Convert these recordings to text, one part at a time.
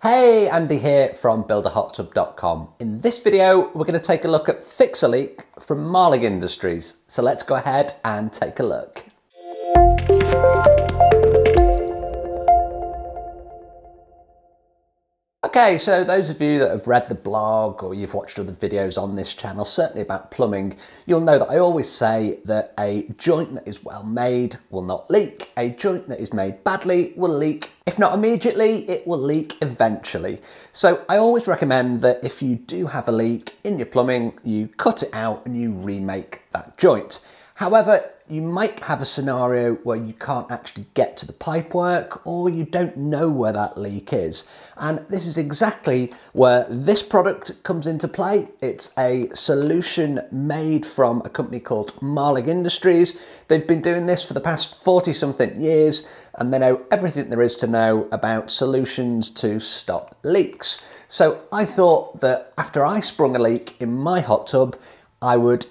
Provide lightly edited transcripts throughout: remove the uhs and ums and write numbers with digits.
Hey, Andy here from BuilderHotTub.com. In this video, we're going to take a look at Fix a Leak from Marling Industries. So let's go ahead and take a look. Okay, so those of you that have read the blog or you've watched other videos on this channel, certainly about plumbing, you'll know that I always say that a joint that is well made will not leak. A joint that is made badly will leak. If not immediately, it will leak eventually. So I always recommend that if you do have a leak in your plumbing, you cut it out and you remake that joint. However, you might have a scenario where you can't actually get to the pipework or you don't know where that leak is. And this is exactly where this product comes into play. It's a solution made from a company called Marling Industries. They've been doing this for the past 40-something years and they know everything there is to know about solutions to stop leaks. So I thought that after I sprung a leak in my hot tub, I would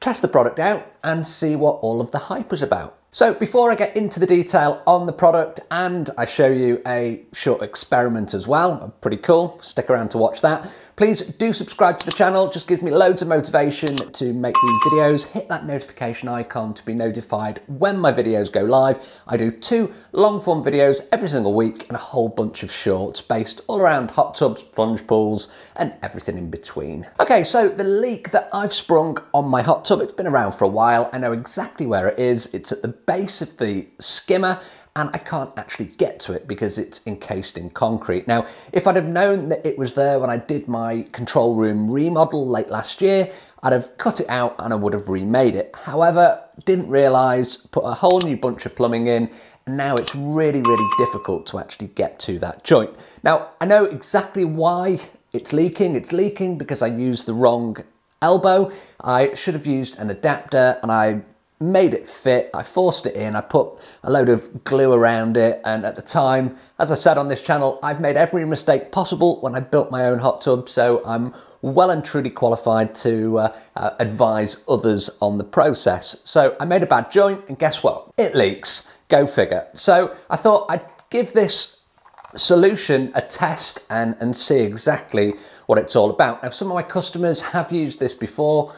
test the product out and see what all of the hype was about. So before I get into the detail on the product and I show you a short experiment as well, pretty cool, stick around to watch that. Please do subscribe to the channel, just gives me loads of motivation to make these videos. Hit that notification icon to be notified when my videos go live. I do 2 long form videos every single week and a whole bunch of shorts based all around hot tubs, plunge pools and everything in between. Okay, so the leak that I've sprung on my hot tub, it's been around for a while. I know exactly where it is. It's at the base of the skimmer and I can't actually get to it because it's encased in concrete. Now, if I'd have known that it was there when I did my control room remodel late last year, I'd have cut it out and I would have remade it. However, didn't realise, put a whole new bunch of plumbing in, and now it's really, really difficult to actually get to that joint. Now, I know exactly why it's leaking. It's leaking because I used the wrong elbow. I should have used an adapter and I made it fit, I forced it in, I put a load of glue around it, and at the time, as I said on this channel, I've made every mistake possible when I built my own hot tub, so I'm well and truly qualified to advise others on the process. So I made a bad joint, and guess what? It leaks. Go figure. So I thought I'd give this solution a test and see exactly what it's all about. Now, some of my customers have used this before,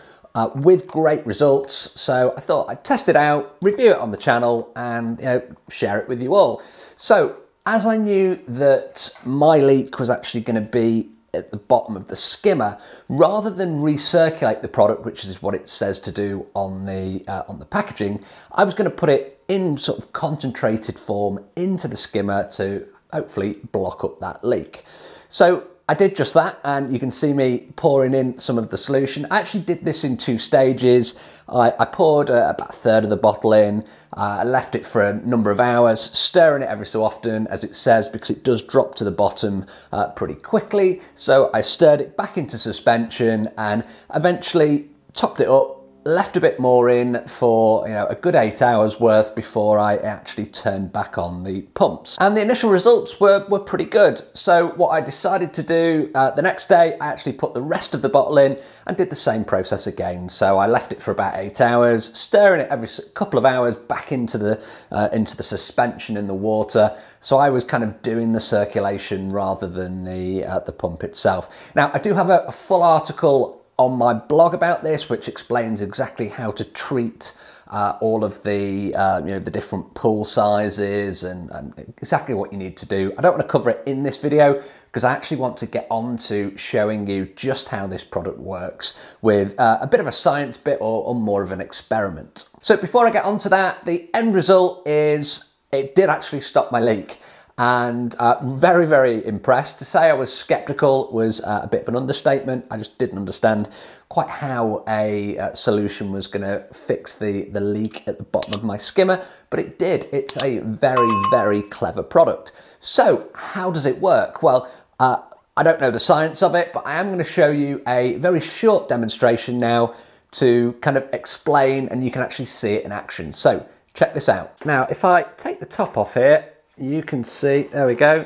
with great results, so I thought I'd test it out, review it on the channel and share it with you all. So as I knew that my leak was actually going to be at the bottom of the skimmer, rather than recirculate the product, which is what it says to do on the packaging, I was going to put it in sort of concentrated form into the skimmer to hopefully block up that leak. So I did just that, and you can see me pouring in some of the solution. I actually did this in 2 stages. I poured about 1/3 of the bottle in, I left it for a number of hours, stirring it every so often, as it says, because it does drop to the bottom pretty quickly. So I stirred it back into suspension and eventually topped it up, left a bit more in for a good 8 hours worth before I actually turned back on the pumps. And the initial results were pretty good. So what I decided to do the next day, I actually put the rest of the bottle in and did the same process again. So I left it for about 8 hours, stirring it every couple of hours back into the suspension in the water. So I was kind of doing the circulation rather than the pump itself. Now, I do have a full article on my blog about this, which explains exactly how to treat all of the the different pool sizes and exactly what you need to do. I don't want to cover it in this video because I actually want to get on to showing you just how this product works with a bit of a science bit or more of an experiment. So before I get onto that, the end result is it did actually stop my leak. And very, very impressed. To say I was skeptical was a bit of an understatement. I just didn't understand quite how a solution was going to fix the leak at the bottom of my skimmer, but it did. It's a very, very clever product. So how does it work? Well, I don't know the science of it, but I am going to show you a very short demonstration now to kind of explain, and you can actually see it in action. So check this out. Now, if I take the top off here, you can see, there we go,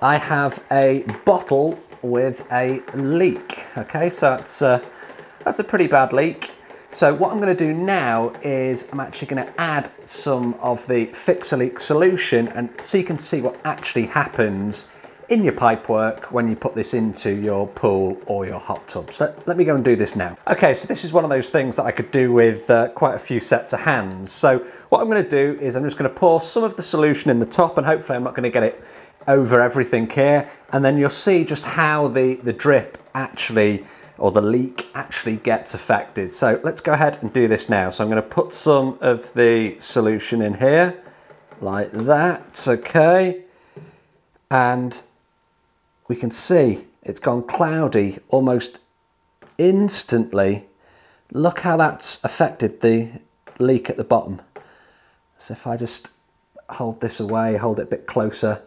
I have a bottle with a leak. Okay, so that's a pretty bad leak. So what I'm going to do now is I'm actually going to add some of the Fix a Leak solution, and so you can see what actually happens in your pipework when you put this into your pool or your hot tub. So let me go and do this now. Okay, so this is one of those things that I could do with quite a few sets of hands. So what I'm going to do is I'm just going to pour some of the solution in the top, and hopefully I'm not going to get it over everything here, and then you'll see just how the drip actually, or the leak actually gets affected. So let's go ahead and do this now. So I'm going to put some of the solution in here like that, okay, and we can see it's gone cloudy almost instantly. Look how that's affected the leak at the bottom. So if I just hold this away, hold it a bit closer.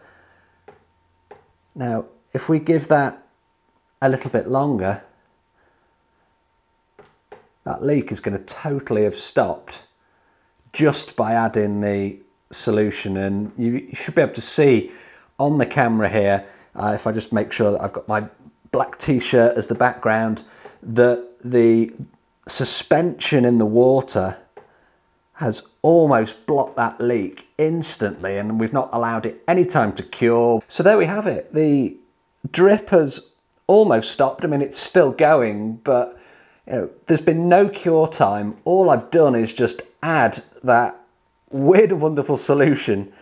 Now, if we give that a little bit longer, that leak is going to totally have stopped just by adding the solution. And you should be able to see on the camera here, if I just make sure that I've got my black t-shirt as the background, that the suspension in the water has almost blocked that leak instantly, and we've not allowed it any time to cure. So there we have it. The drip has almost stopped. I mean, it's still going, but you know, there's been no cure time. All I've done is just add that weird and wonderful solution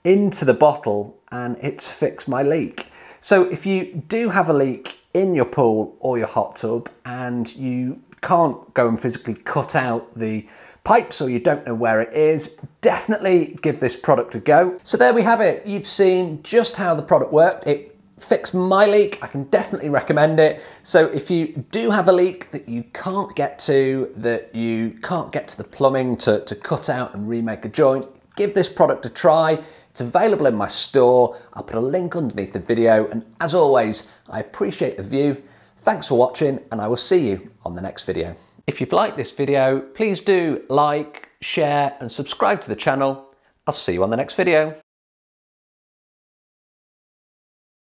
into the bottle, and it's fixed my leak. So if you do have a leak in your pool or your hot tub and you can't go and physically cut out the pipes, or you don't know where it is, definitely give this product a go. So there we have it. You've seen just how the product worked. It fixed my leak. I can definitely recommend it. So if you do have a leak that you can't get to, that you can't get to the plumbing to cut out and remake a joint, give this product a try. It's available in my store. I'll put a link underneath the video. And as always, I appreciate the view. Thanks for watching, and I will see you on the next video. If you've liked this video, please do like, share, and subscribe to the channel. I'll see you on the next video.